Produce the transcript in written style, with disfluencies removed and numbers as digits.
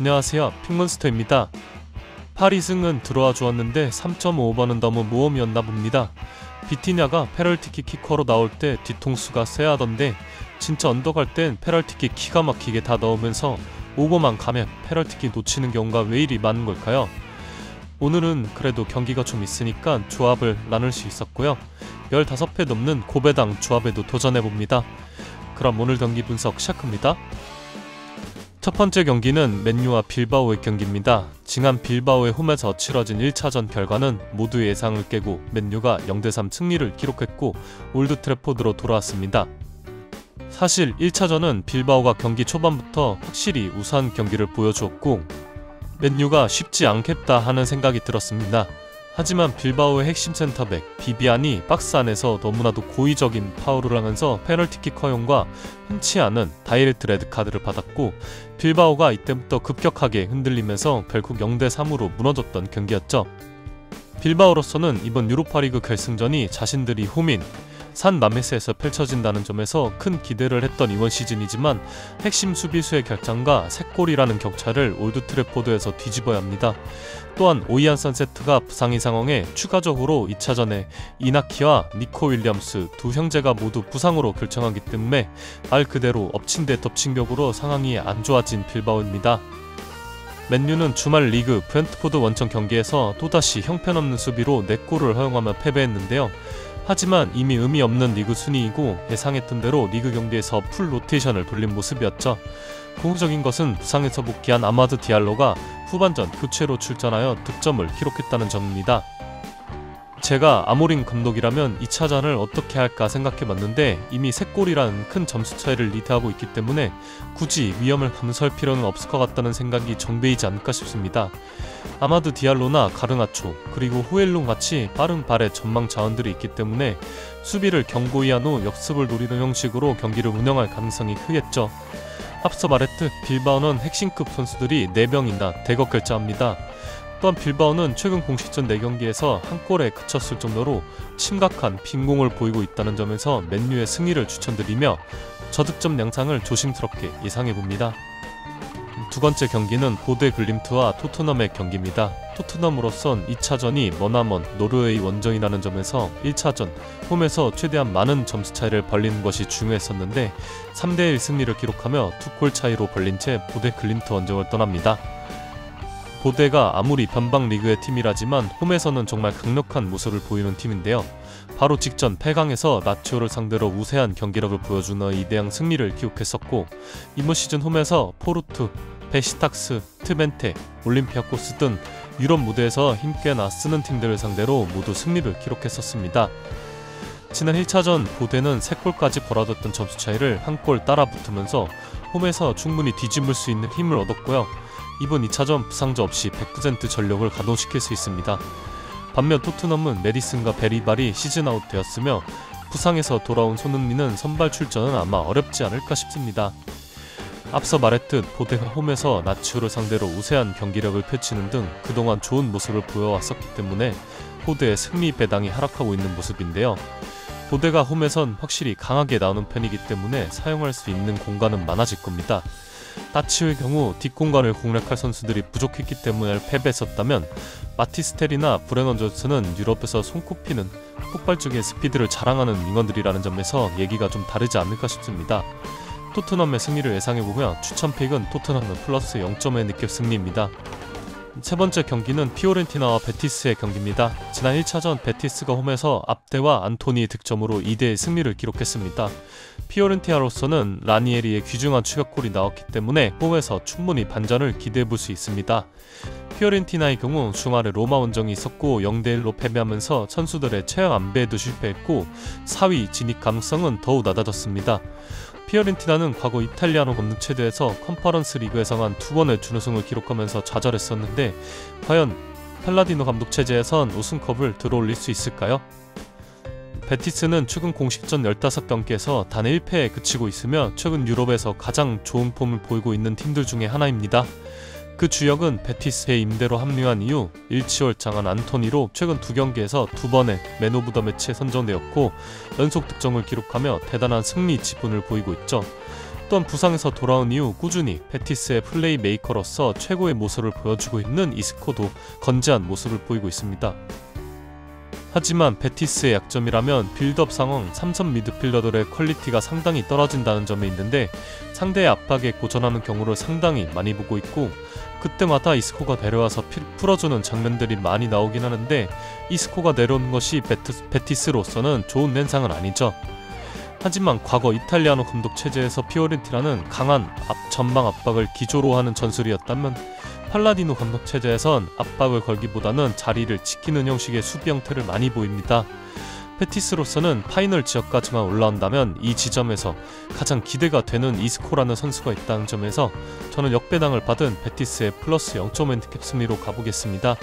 안녕하세요, 핑몬스터입니다. 파리승은 들어와 주었는데 3.5번은 너무 모험이었나 봅니다. 비티냐가 페널티킥 키커로 나올 때 뒤통수가 쎄하던데 진짜 언덕할 땐 페널티킥 기가 막히게 다 넣으면서 오버만 가면 페널티킥 놓치는 경우가 왜 이리 많은 걸까요? 오늘은 그래도 경기가 좀 있으니까 조합을 나눌 수 있었고요. 15회 넘는 고배당 조합에도 도전해봅니다. 그럼 오늘 경기 분석 시작합니다. 첫 번째 경기는 맨유와 빌바오의 경기입니다. 징한 빌바오의 홈에서 치러진 1차전 결과는 모두의 예상을 깨고 맨유가 0대3 승리를 기록했고 올드 트래포드로 돌아왔습니다. 사실 1차전은 빌바오가 경기 초반부터 확실히 우수한 경기를 보여주었고 맨유가 쉽지 않겠다 하는 생각이 들었습니다. 하지만 빌바오의 핵심 센터백 비비안이 박스 안에서 너무나도 고의적인 파울을 하면서 페널티킥 허용과 흔치 않은 다이렉트 레드카드를 받았고 빌바오가 이때부터 급격하게 흔들리면서 결국 0대3으로 무너졌던 경기였죠. 빌바오로서는 이번 유로파리그 결승전이 자신들이 홈인 산 마메스에서 펼쳐진다는 점에서 큰 기대를 했던 이번 시즌이지만 핵심 수비수의 결장과 3골이라는 격차를 올드 트래포드에서 뒤집어야 합니다. 또한 오이안 선세트가 부상인 상황에 추가적으로 2차전에 이나키와 니코 윌리엄스 두 형제가 모두 부상으로 결정하기 때문에 말 그대로 엎친 데 덮친 격으로 상황이 안 좋아진 빌바오입니다. 맨유는 주말 리그 브렌트포드 원정 경기에서 또다시 형편없는 수비로 4골을 허용하며 패배했는데요. 하지만 이미 의미 없는 리그 순위이고 예상했던 대로 리그 경기에서 풀 로테이션을 돌린 모습이었죠. 공적인 것은 부상에서 복귀한 아마드 디알로가 후반전 교체로 출전하여 득점을 기록했다는 점입니다. 제가 아모린 감독이라면 2차전을 어떻게 할까 생각해봤는데 이미 3골이라는 큰 점수 차이를 리드하고 있기 때문에 굳이 위험을 감수할 필요는 없을 것 같다는 생각이 정배이지 않을까 싶습니다. 아마드 디알로나 가르나초 그리고 호엘룬 같이 빠른 발의 전망 자원들이 있기 때문에 수비를 견고히 한 후 역습을 노리는 형식으로 경기를 운영할 가능성이 크겠죠. 앞서 말했듯 빌바오는 핵심급 선수들이 4명이나 대거 결장합니다. 또한 빌바오는 최근 공식전 4경기에서 한 골에 그쳤을 정도로 심각한 빈공을 보이고 있다는 점에서 맨유의 승리를 추천드리며 저득점 양상을 조심스럽게 예상해봅니다. 두 번째 경기는 보데 글림트와 토트넘의 경기입니다. 토트넘으로선 2차전이 머나먼 노르웨이 원정이라는 점에서 1차전 홈에서 최대한 많은 점수 차이를 벌리는 것이 중요했었는데 3대1 승리를 기록하며 2골 차이로 벌린 채 보데 글림트 원정을 떠납니다. 보데가 아무리 변방 리그의 팀이라지만 홈에서는 정말 강력한 모습을 보이는 팀인데요. 바로 직전 8강에서 라치오를 상대로 우세한 경기력을 보여주는 2대0 승리를 기록했었고 이번 시즌 홈에서 포르투, 베시탁스, 트벤테, 올림피아코스 등 유럽 무대에서 힘께나 쓰는 팀들을 상대로 모두 승리를 기록했었습니다. 지난 1차전 보데는 3골까지 벌어졌던 점수 차이를 한 골 따라 붙으면서 홈에서 충분히 뒤집을 수 있는 힘을 얻었고요. 이번 2차전 부상자 없이 100% 전력을 가동시킬 수 있습니다. 반면 토트넘은 메디슨과 베리발이 시즌아웃 되었으며 부상에서 돌아온 손흥민은 선발 출전은 아마 어렵지 않을까 싶습니다. 앞서 말했듯 보데가 홈에서 나치오를 상대로 우세한 경기력을 펼치는 등 그동안 좋은 모습을 보여왔었기 때문에 보데의 승리 배당이 하락하고 있는 모습인데요. 보데가 홈에선 확실히 강하게 나오는 편이기 때문에 사용할 수 있는 공간은 많아질 겁니다. 나치오의 경우 뒷공간을 공략할 선수들이 부족했기 때문에 패배했었다면 마티스텔이나 브레넌 존스는 유럽에서 손꼽히는 폭발적인 스피드를 자랑하는 윙어들이라는 점에서 얘기가 좀 다르지 않을까 싶습니다. 토트넘의 승리를 예상해보면 추천픽은 토트넘은 플러스 0.5의 느낌 승리입니다. 세 번째 경기는 피오렌티나와 베티스의 경기입니다. 지난 1차전 베티스가 홈에서 압데와 안토니의 득점으로 2대1 승리를 기록했습니다. 피오렌티나로서는 라니에리의 귀중한 추격골이 나왔기 때문에 홈에서 충분히 반전을 기대해볼 수 있습니다. 피오렌티나의 경우 주말에 로마 원정이 있었고 0대1로 패배하면서 선수들의 체형 안배에도 실패했고 4위 진입 가능성은 더욱 낮아졌습니다. 피오렌티나는 과거 이탈리아노 검증 체제에서 컨퍼런스 리그에서만 2번의 준우승을 기록하면서 좌절했었는데 과연 팔라디노 감독 체제에선 우승컵을 들어올릴 수 있을까요? 베티스는 최근 공식전 15경기에서 단 1패에 그치고 있으며 최근 유럽에서 가장 좋은 폼을 보이고 있는 팀들 중에 하나입니다. 그 주역은 베티스의 임대로 합류한 이후 일치월장한 안토니로 최근 2경기에서 2번의 맨 오브 더 매치에 선정되었고 연속 득점을 기록하며 대단한 승리 지분을 보이고 있죠. 또한 부상에서 돌아온 이후 꾸준히 베티스의 플레이메이커로서 최고의 모습을 보여주고 있는 이스코도 건재한 모습을 보이고 있습니다. 하지만 베티스의 약점이라면 빌드업 상황 3선 미드필더들의 퀄리티가 상당히 떨어진다는 점에 있는데 상대의 압박에 고전하는 경우를 상당히 많이 보고 있고 그때마다 이스코가 내려와서 풀어주는 장면들이 많이 나오긴 하는데 이스코가 내려오는 것이 베티스로서는 좋은 현상은 아니죠. 하지만 과거 이탈리아노 감독 체제에서 피오렌티나는 강한 전방 압박을 기조로 하는 전술이었다면 팔라디노 감독 체제에선 압박을 걸기보다는 자리를 지키는 형식의 수비 형태를 많이 보입니다. 베티스로서는 파이널 지역까지만 올라온다면 이 지점에서 가장 기대가 되는 이스코라는 선수가 있다는 점에서 저는 역배당을 받은 베티스의 플러스 0점 핸디캡 승리로 가보겠습니다.